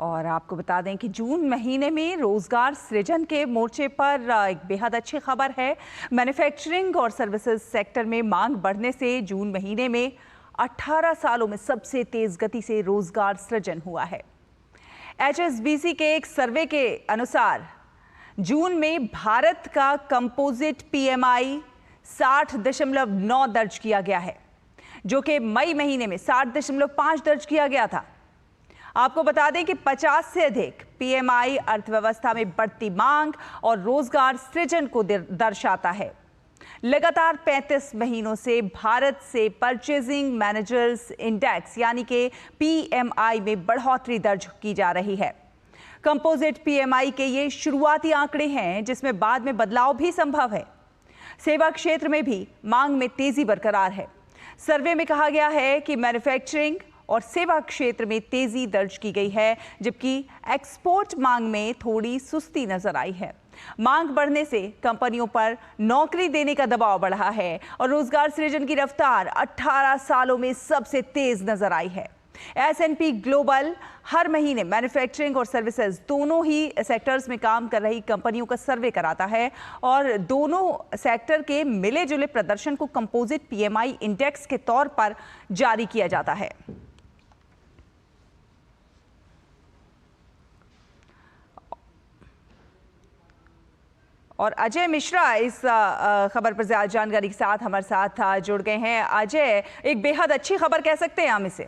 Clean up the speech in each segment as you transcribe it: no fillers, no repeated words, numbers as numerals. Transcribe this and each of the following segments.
और आपको बता दें कि जून महीने में रोजगार सृजन के मोर्चे पर एक बेहद अच्छी खबर है। मैन्युफैक्चरिंग और सर्विसेज सेक्टर में मांग बढ़ने से जून महीने में 18 सालों में सबसे तेज गति से रोजगार सृजन हुआ है। HSBC के एक सर्वे के अनुसार जून में भारत का कंपोजिट PMI 60.9 दर्ज किया गया है, जो कि मई महीने में 60.5 दर्ज किया गया था। आपको बता दें कि 50 से अधिक PMI अर्थव्यवस्था में बढ़ती मांग और रोजगार सृजन को दर्शाता है। लगातार 35 महीनों से भारत से परचेजिंग मैनेजर्स इंडेक्स यानी कि PMI में बढ़ोतरी दर्ज की जा रही है। कंपोजिट PMI के ये शुरुआती आंकड़े हैं, जिसमें बाद में बदलाव भी संभव है। सेवा क्षेत्र में भी मांग में तेजी बरकरार है। सर्वे में कहा गया है कि मैन्युफैक्चरिंग और सेवा क्षेत्र में तेजी दर्ज की गई है, जबकि एक्सपोर्ट मांग में थोड़ी सुस्ती नजर आई है। मांग बढ़ने से कंपनियों पर नौकरी देने का दबाव बढ़ा है और रोजगार सृजन की रफ्तार 18 सालों में सबसे तेज नजर आई है। S&P ग्लोबल हर महीने मैन्युफैक्चरिंग और सर्विसेज दोनों ही सेक्टर्स में काम कर रही कंपनियों का सर्वे कराता है और दोनों सेक्टर के मिले जुले प्रदर्शन को कंपोजिट PMI इंडेक्स के तौर पर जारी किया जाता है। और अजय मिश्रा इस खबर पर ज्यादा जानकारी के साथ हमारे साथ जुड़ गए हैं। अजय, एक बेहद अच्छी खबर कह सकते हैं हम इसे।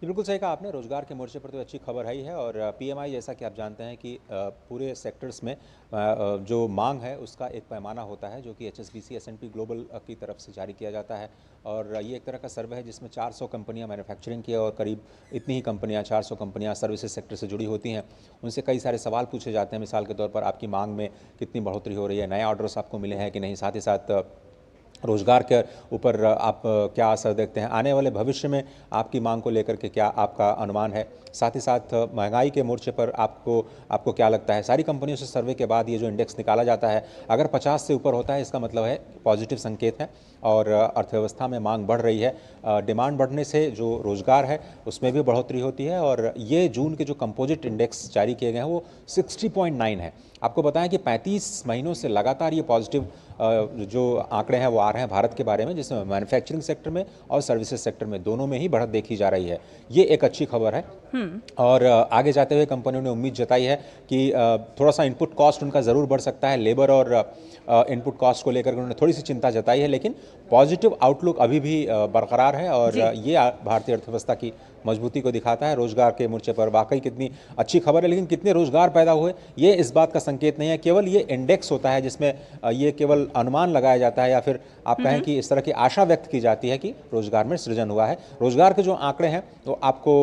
बिल्कुल सही कहा आपने, रोजगार के मोर्चे पर तो अच्छी खबर है ही है। और PMI जैसा कि आप जानते हैं कि पूरे सेक्टर्स में जो मांग है उसका एक पैमाना होता है, जो कि HSBC S&P ग्लोबल की तरफ से जारी किया जाता है। और ये एक तरह का सर्वे है जिसमें 400 कंपनियां मैन्युफैक्चरिंग की और करीब इतनी ही कंपनियां 400 कंपनियां सर्विसेज सेक्टर से जुड़ी होती हैं। उनसे कई सारे सवाल पूछे जाते हैं, मिसाल के तौर पर आपकी मांग में कितनी बढ़ोतरी हो रही है, नए ऑर्डर्स आपको मिले हैं कि नहीं, साथ ही साथ रोजगार के ऊपर आप क्या असर देखते हैं, आने वाले भविष्य में आपकी मांग को लेकर के क्या आपका अनुमान है, साथ ही साथ महंगाई के मोर्चे पर आपको क्या लगता है। सारी कंपनियों से सर्वे के बाद ये जो इंडेक्स निकाला जाता है, अगर 50 से ऊपर होता है इसका मतलब है पॉजिटिव संकेत है और अर्थव्यवस्था में मांग बढ़ रही है। डिमांड बढ़ने से जो रोजगार है उसमें भी बढ़ोतरी होती है। और ये जून के जो कंपोजिट इंडेक्स जारी किए गए हैं वो 60.9 है। आपको बताएं कि 35 महीनों से लगातार ये पॉजिटिव जो आंकड़े हैं वो आ रहे हैं भारत के बारे में, जिसमें मैन्युफैक्चरिंग सेक्टर में और सर्विसेज सेक्टर में दोनों में ही बढ़त देखी जा रही है। ये एक अच्छी खबर है। और आगे जाते हुए कंपनियों ने उम्मीद जताई है कि थोड़ा सा इनपुट कॉस्ट उनका ज़रूर बढ़ सकता है। लेबर और इनपुट कॉस्ट को लेकर उन्होंने थोड़ी सी चिंता जताई है, लेकिन पॉजिटिव आउटलुक अभी भी बरकरार है और ये भारतीय अर्थव्यवस्था की मजबूती को दिखाता है। रोजगार के मोर्चे पर वाकई कितनी अच्छी खबर है, लेकिन कितने रोजगार पैदा हुए ये इस बात का संकेत नहीं है। केवल ये इंडेक्स होता है जिसमें ये केवल अनुमान लगाया जाता है या फिर आप कहें कि इस तरह की आशा व्यक्त की जाती है कि रोजगार में सृजन हुआ है। रोजगार के जो आंकड़े हैं तो आपको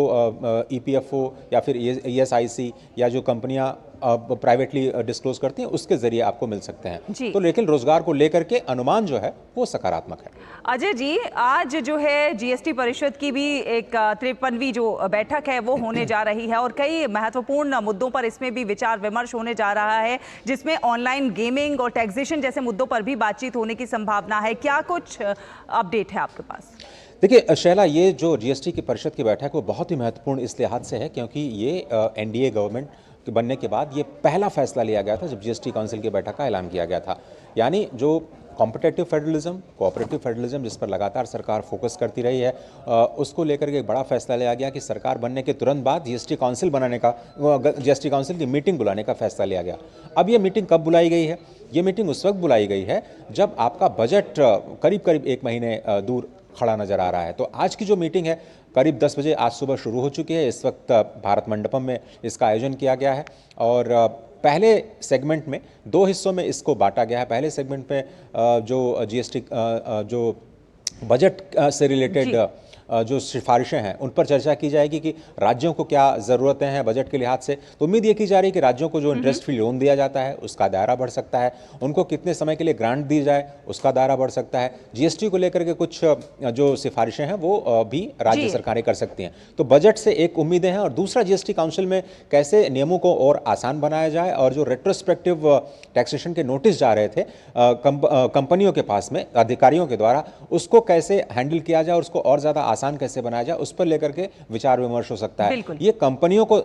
EPFO या फिर ESIC या जो कंपनियां प्राइवेटली डिस्क्लोज करती हैं उसके जरिए आपको मिल सकते हैं। तो लेकिन रोजगार को लेकर के अनुमान जो है वो सकारात्मक है। अजय जी, आज जो है GST परिषद की भी एक 53वीं जो बैठक है वो होने जा रही है और कई महत्वपूर्ण मुद्दों पर इसमें भी विचार विमर्श होने जा रहा है, जिसमें ऑनलाइन गेमिंग और टैक्सेशन जैसे मुद्दों पर भी बातचीत होने की संभावना है। क्या कुछ अपडेट है आपके पास? देखिए शैला, ये जो GST की परिषद की बैठक वो बहुत ही महत्वपूर्ण इस लिहाज से है क्योंकि ये NDA गवर्नमेंट के बनने के बाद ये पहला फैसला लिया गया था जब GST काउंसिल की बैठक का ऐलान किया गया था। यानी जो कॉम्पिटेटिव फेडरलिज्म, कोऑपरेटिव फेडरलिज्म जिस पर लगातार सरकार फोकस करती रही है, उसको लेकर के एक बड़ा फैसला लिया गया कि सरकार बनने के तुरंत बाद GST काउंसिल की मीटिंग बुलाने का फैसला लिया गया। अब ये मीटिंग कब बुलाई गई है? ये मीटिंग उस वक्त बुलाई गई है जब आपका बजट करीब करीब 1 महीने दूर खड़ा नजर आ रहा है। तो आज की जो मीटिंग है करीब 10 बजे आज सुबह शुरू हो चुकी है। इस वक्त भारत मंडपम में इसका आयोजन किया गया है और पहले सेगमेंट में 2 हिस्सों में इसको बांटा गया है। पहले सेगमेंट में जो GST जो बजट से रिलेटेड जो सिफारिशें हैं उन पर चर्चा की जाएगी कि राज्यों को क्या ज़रूरतें हैं बजट के लिहाज से। तो उम्मीद ये की जा रही है कि राज्यों को जो इंटरेस्ट फ्री लोन दिया जाता है उसका दायरा बढ़ सकता है, उनको कितने समय के लिए ग्रांट दी जाए उसका दायरा बढ़ सकता है। GST को लेकर के कुछ जो सिफारिशें हैं वो भी राज्य सरकारें कर सकती हैं। तो बजट से एक उम्मीदें हैं और दूसरा GST काउंसिल में कैसे नियमों को और आसान बनाया जाए और जो रेट्रोस्पेक्टिव टैक्सेशन के नोटिस जा रहे थे कंपनियों के पास में अधिकारियों के द्वारा, उसको कैसे हैंडल किया जाए और उसको और ज़्यादा आसान कैसे बनाया जाए, उस पर लेकर के विचार विमर्श हो सकता है। बिल्कुल। ये कंपनियों को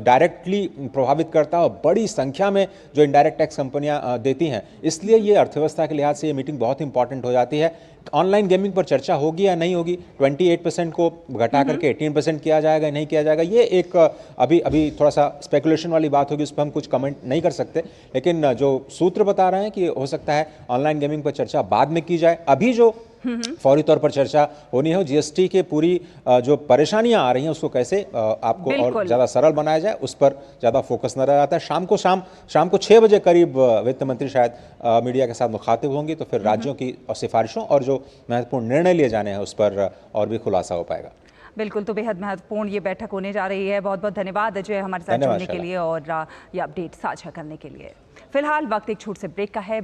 डायरेक्टली प्रभावित करता है और बड़ी संख्या में जो इनडायरेक्ट टैक्स कंपनियां देती हैं, इसलिए ये अर्थव्यवस्था के लिहाज से ये मीटिंग बहुत इंपॉर्टेंट हो जाती है। ऑनलाइन गेमिंग पर चर्चा होगी या नहीं होगी, 28% को घटा करके 18% किया जाएगा, नहीं किया जाएगा, ये एक अभी थोड़ा सा स्पेकुलेशन वाली बात होगी, उस पर हम कुछ कमेंट नहीं कर सकते। लेकिन जो सूत्र बता रहे हैं कि हो सकता है ऑनलाइन गेमिंग पर चर्चा बाद में की जाए। अभी जो फौरी तौर पर चर्चा होनी है, जीएसटी के पूरी जो परेशानियां आ रही हैं उसको कैसे आपको और ज़्यादा सरल बनाया जाए, उस पर ज़्यादा फोकस नजर आता है। शाम को 6 बजे करीब वित्त मंत्री शायद मीडिया के साथ मुखातिब होंगी, तो फिर राज्यों की सिफारिशों और जो महत्वपूर्ण निर्णय लिए जाने हैं उस पर और भी खुलासा हो पाएगा। बिल्कुल, तो बेहद महत्वपूर्ण ये बैठक होने जा रही है। बहुत बहुत धन्यवाद अजय हमारे साथ जुड़ने के लिए और ये अपडेट साझा करने के लिए। फिलहाल वक्त एक छोटे से ब्रेक का है।